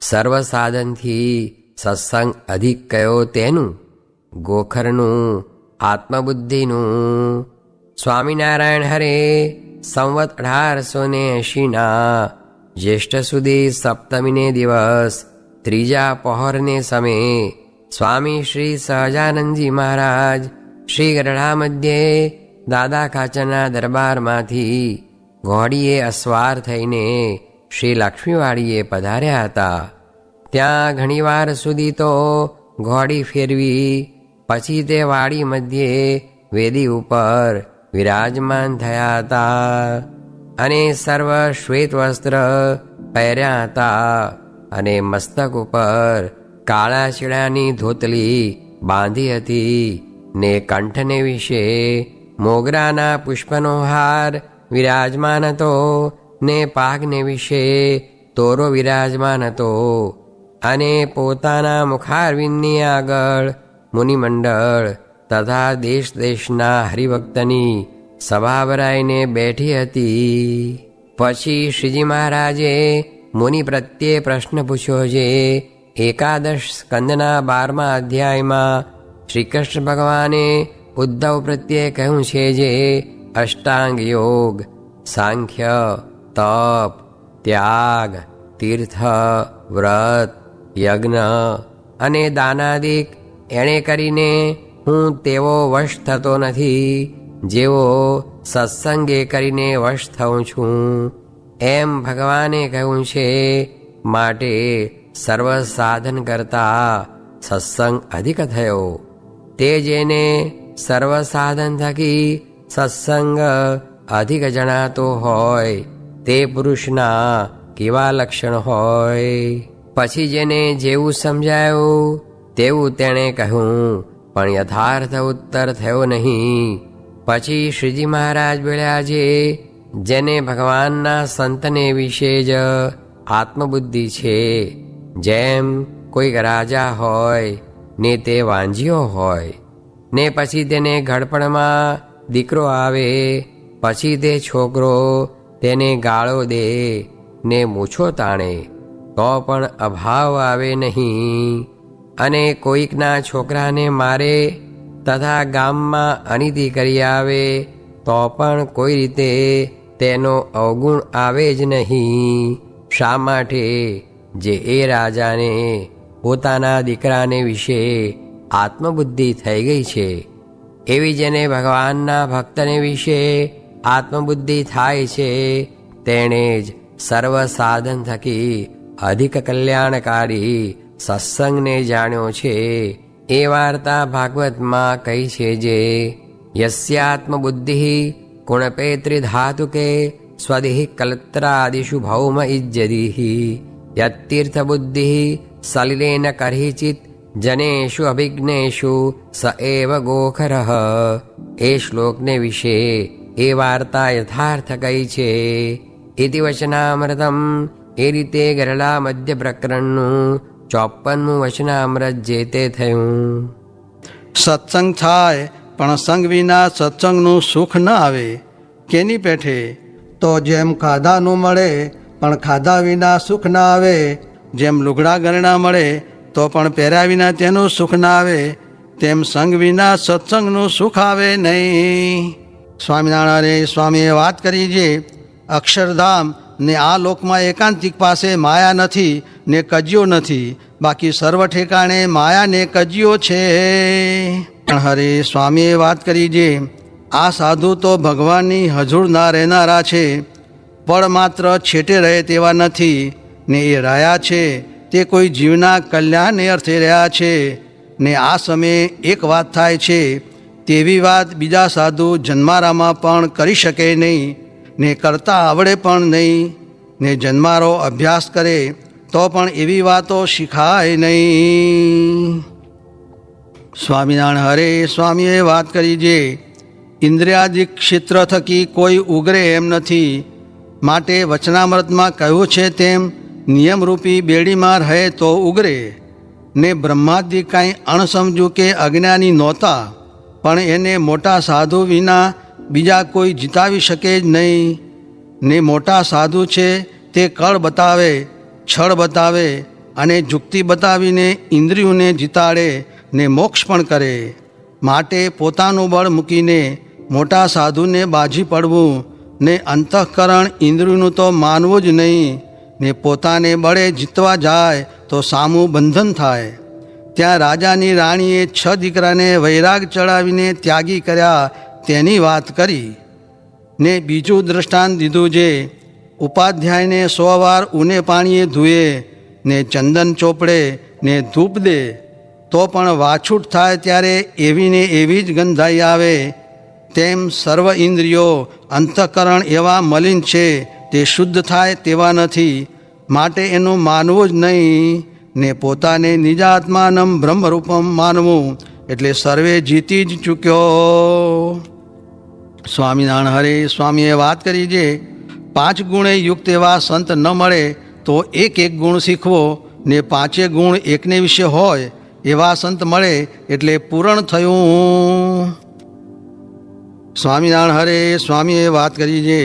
સર્વ સાધનથી સત્સંગ અધિક કયો તેનું, ગોખરનું આત્મબુદ્ધિનું. સ્વામિનારાયણ હરે સંવત 1880 જ્યેષ્ઠ સુધી સપ્તમીને દિવસ ત્રીજા પહોરને સમયે સ્વામી શ્રી સહજાનંદજી મહારાજ શ્રી ગરડા મધ્યે દાદા ખાચરના દરબારમાંથી ઘોડીએ અસવાર થઈને શ્રી લક્ષ્મીવાડીએ પધાર્યા હતા. ત્યાં ઘણીવાર સુધી તો ઘોડી ફેરવી, પછી તે વાડી મધ્યે વેદી ઉપર વિરાજમાન થયા હતા અને સર્વ શ્વેત વસ્ત્ર પહેર્યા હતા અને મસ્તક ઉપર કાળા શીળાની ધોતલી બાંધી હતી ને કંઠને વિશે મોગરાના પુષ્પનો હાર વિરાજમાન હતો ને પાઘને વિશે તોરો વિરાજમાન હતો અને પોતાના મુખારવિંદની આગળ મુનિમંડળ તથા દેશ દેશના હરિભક્તની સભા ભરાઈને બેઠી હતી. પછી શ્રીજી મહારાજે મુનિ પ્રત્યે પ્રશ્ન પૂછ્યો છે. એકાદશ સ્કંદના 12મા અધ્યાયમાં શ્રી કૃષ્ણ ભગવાને ઉદ્ધવ પ્રત્યે કહ્યું છે જે અષ્ટાંગ યોગ, સાંખ્ય, તપ, ત્યાગ, તીર્થ, વ્રત, યજ્ઞ અને દાનાદિક એણે કરીને હું તેવો વશ થતો નથી જેવો સત્સંગે કરીને વશ થઉં છું, એમ ભગવાને કહ્યું છે. માટે સર્વ સાધન કરતા સત્સંગ અધિક થયો. તે જેને સર્વ સાધન થકી સત્સંગ અધિક જણાતો હોય તે પુરુષના કેવા લક્ષણ હોય. પછી જેને જેવું સમજાયું તેવું તેણે કહ્યું, પણ યથાર્થ ઉત્તર થયો નહીં. પછી શ્રીજી મહારાજ બોલ્યા છે, જેને ભગવાનના સંતને વિશે જ આત્મબુદ્ધિ છે, જેમ કોઈક રાજા હોય ને તે વાંજ્યો હોય ને પછી તેને ઘડપણમાં દીકરો આવે, પછી તે છોકરો તેને ગાળો દે ને મૂછો તાણે તો પણ અભાવ આવે નહીં, અને કોઈકના છોકરાને મારે તથા ગામમાં અનીતિ કરી આવે તો પણ કોઈ રીતે તેનો અવગુણ આવે જ નહીં. શા માટે? જે એ રાજાને પોતાના દીકરાને વિશે આત્મબુદ્ધિ થઈ ગઈ છે, એવી જેને ભગવાનના ભક્તને વિશે આત્મબુદ્ધિ થાય છે તેણે જ સર્વ સાધન થકી અધિક કલ્યાણકારી સત્સંગને જાણ્યો છે. એ વાર્તા ભાગવતમાં કહી છે જે યસ્યાત્મબુદ્ધિ કુણપેત્રિધાતુકે સ્વધિ કલત્રાદિષુ ભૌમ ઇજ્જદિ યતીર્થબુદ્ધિ સલિલેન કરહિચિત જનેષુ અભિજ્ઞેષુ સ એવ ગોખરઃ. એ શ્લોકને વિશે એ વાર્તા યથાર્થ કહી છે. ઇતિ વચનામૃતમ. એ રીતે ગરડા મધ્ય પ્રકરણનું 54મું વચનામૃત જે તે થયું. સત્સંગ થાય પણ સંગ વિના સત્સંગનું સુખ ન આવે. કેની પેઠે? તો જેમ ખાધાનું મળે પણ ખાધા વિના સુખ ના આવે, જેમ લુગડા ગરણા મળે તો પણ પહેર્યા વિના તેનું સુખ ના આવે, તેમ સંગ વિના સત્સંગનું સુખ આવે નહીં. સ્વામિનારાયણ સ્વામીએ વાત કરી છે, અક્ષરધામ ને આ લોકમાં એકાંતિક પાસે માયા નથી ને કજિયો નથી, બાકી સર્વ ઠેકાણે માયા ને કજિયો છે. હરે સ્વામીએ વાત કરી છે, આ સાધુ તો ભગવાનની હજુરના રહેનારા છે, પણ માત્ર છેટે રહે તેવા નથી, ને એ રહ્યા છે તે કોઈ જીવના કલ્યાણને અર્થે રહ્યા છે. ને આ સમયે એક વાત થાય છે તેવી વાત બીજા સાધુ જન્મારામાં પણ કરી શકે નહીં, ને કરતા આવડે પણ નહીં, ને જન્મારો અભ્યાસ કરે તો પણ એવી વાતો શીખાય નહીં. સ્વામિનારાયણ હરે સ્વામીએ વાત કરી છે, ઇન્દ્રિયાદિક ક્ષેત્ર થકી કોઈ ઉગરે એમ નથી, માટે વચનામૃતમાં કહ્યું છે તેમ નિયમરૂપી બેડીમાં રહે તો ઉગરે. ને બ્રહ્માદિ કાંઈ અણસમજુ કે અજ્ઞાની નહોતા, પણ એને મોટા સાધુ વિના બીજા કોઈ જીતાવી શકે જ નહીં. ને મોટા સાધુ છે તે કળ બતાવે, છળ બતાવે, અને જુક્તિ બતાવીને ઇન્દ્રિયોને જીતાડે ને મોક્ષ પણ કરે. માટે પોતાનું બળ મૂકીને મોટા સાધુને બાજી પડવું ને અંતઃકરણ ઇન્દ્રિયનું તો માનવું જ નહીં ને પોતાને બળે જીતવા જાય તો સામું બંધન થાય. ત્યાં રાજાની રાણીએ 6 દીકરાને વૈરાગ ચડાવીને ત્યાગી કર્યા તેની વાત કરી ને બીજું દ્રષ્ટાંત દીધું જે ઉપાધ્યાયને 100 વાર ઊને પાણીએ ધુએ ને ચંદન ચોપડે ને ધૂપ દે તો પણ વાછૂટ થાય ત્યારે એવી ને એવી જ ગંધાઈ આવે. તેમ સર્વ ઇન્દ્રિયો અંતઃકરણ એવા મલિન છે તે શુદ્ધ થાય તેવા નથી. માટે એનું માનવું જ નહીં ને પોતાને નિજાત્માનમ બ્રહ્મરૂપમ માનવું એટલે સર્વે જીતી જ ચૂક્યો. સ્વામિનારાયણ હરે સ્વામીએ વાત કરી છે 5 ગુણે યુક્ત એવા સંત ન મળે તો એક ગુણ શીખવો ને 5 ગુણ એકને વિશે હોય એવા સંત મળે એટલે પૂરણ થયું. સ્વામિનારાયણ હરે સ્વામીએ વાત કરી છે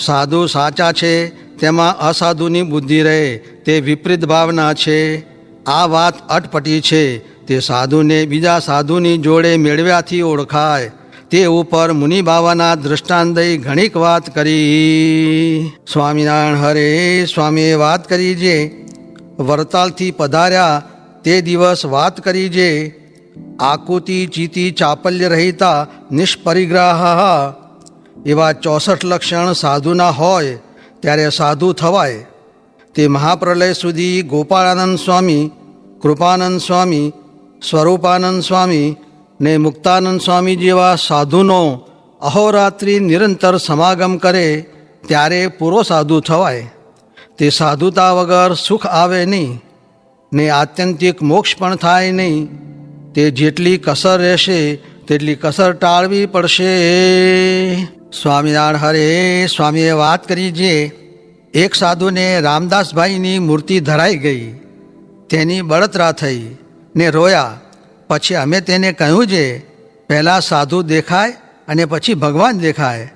સાધુ સાચા છે તેમાં અસાધુની બુદ્ધિ રહે તે વિપરીત ભાવના છે. આ વાત અટપટી છે તે સાધુને બીજા સાધુની જોડે મેળવ્યાથી ઓળખાય. તે ઉપર મુનિ બાવાના દ્રષ્ટાંત દઈ ઘણીક વાત કરી. સ્વામિનારાયણ હરે સ્વામીએ વાત કરી છે વરતાલથી પધાર્યા તે દિવસ વાત કરી છે આકુતિ ચિતિ ચાપલ્ય રહિતા નિષ્પરિગ્રહ એવા 64 લક્ષણ સાધુના હોય ત્યારે સાધુ થવાય. તે મહાપ્રલય સુધી ગોપાળાનંદ સ્વામી, કૃપાનંદ સ્વામી, સ્વરૂપાનંદ સ્વામી ને મુક્તાનંદ સ્વામી જેવા સાધુનો અહોરાત્રિ નિરંતર સમાગમ કરે ત્યારે પૂરો સાધુ થવાય. તે સાધુતા વગર સુખ આવે નહીં ને આત્યંતિક મોક્ષ પણ થાય નહીં. તે જેટલી કસર રહેશે તેટલી કસર ટાળવી પડશે. સ્વામિનારાયણ હરે સ્વામીએ વાત કરી છે એક સાધુને રામદાસભાઈની મૂર્તિ ધરાઈ ગઈ. તેની બળતરા થઈ ને રોયા. પછી અમે તેને કહ્યું છે પહેલાં સાધુ દેખાય અને પછી ભગવાન દેખાય.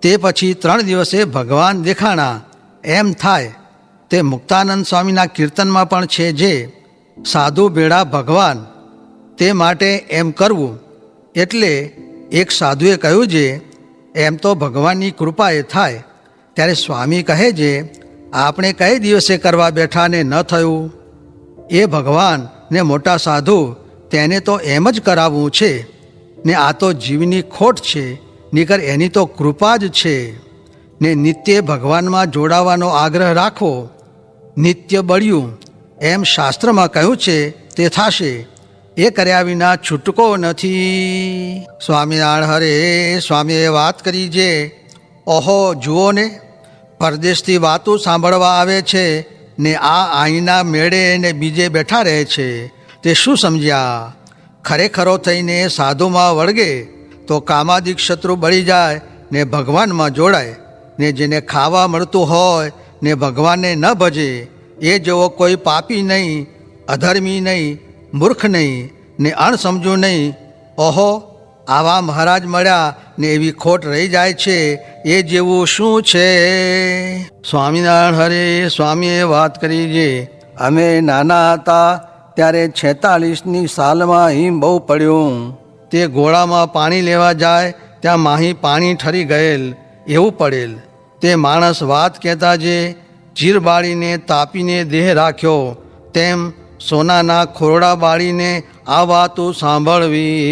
તે પછી 3 દિવસે ભગવાન દેખાણા એમ થાય. તે મુક્તાનંદ સ્વામીના કીર્તનમાં પણ છે જે સાધુ ભેળા ભગવાન તે માટે એમ કરવું. એટલે એક સાધુએ કહ્યું છે એમ તો ભગવાનની કૃપા એ થાય. ત્યારે સ્વામી કહે છે આપણે કઈ દિવસે કરવા બેઠા ને ન થયું. એ ભગવાન ને મોટા સાધુ તેને તો એમ જ કરાવવું છે ને આ તો જીવની ખોટ છે નીકર એની તો કૃપા જ છે. ને નિત્ય ભગવાનમાં જોડાવાનો આગ્રહ રાખવો. નિત્ય બળ્યું એમ શાસ્ત્રમાં કહ્યું છે તે થશે. એ કર્યા વિના છૂટકો નથી. સ્વામિનારાયણ હરે સ્વામીએ વાત કરી છે ઓહો જુઓ ને પરદેશથી વાતો સાંભળવા આવે છે ને આ અહીંના મેળે ને બીજે બેઠા રહે છે. તે શું સમજ્યા? ખરેખરો થઈને સાધુમાં વળગે તો કામાદિક શત્રુ બળી જાય ને ભગવાનમાં જોડાય. ને જેને ખાવા મળતું હોય ને ભગવાનને ન ભજે એ જેવો કોઈ પાપી નહીં, અધર્મી નહીં, મૂર્ખ નહીં ને અણસમજુ નહીં. ઓહો આવા મહારાજ મળ્યા ને એવી ખોટ રહી જાય છે એ જેવું શું છે. સ્વામિનારાયણ હરે સ્વામીએ વાત કરી છે અમે નાના હતા ત્યારે 46ની સાલમાં હિમ બહુ પડ્યું. તે ઘોડામાં પાણી લેવા જાય ત્યાં માહી પાણી ઠરી ગયેલ એવું પડેલ. તે માણસ વાત કહેતા જે ચીર બાળીને તાપીને દેહ રાખ્યો તેમ સોનાના ખોરડા બાળીને આ વાતો સાંભળવી.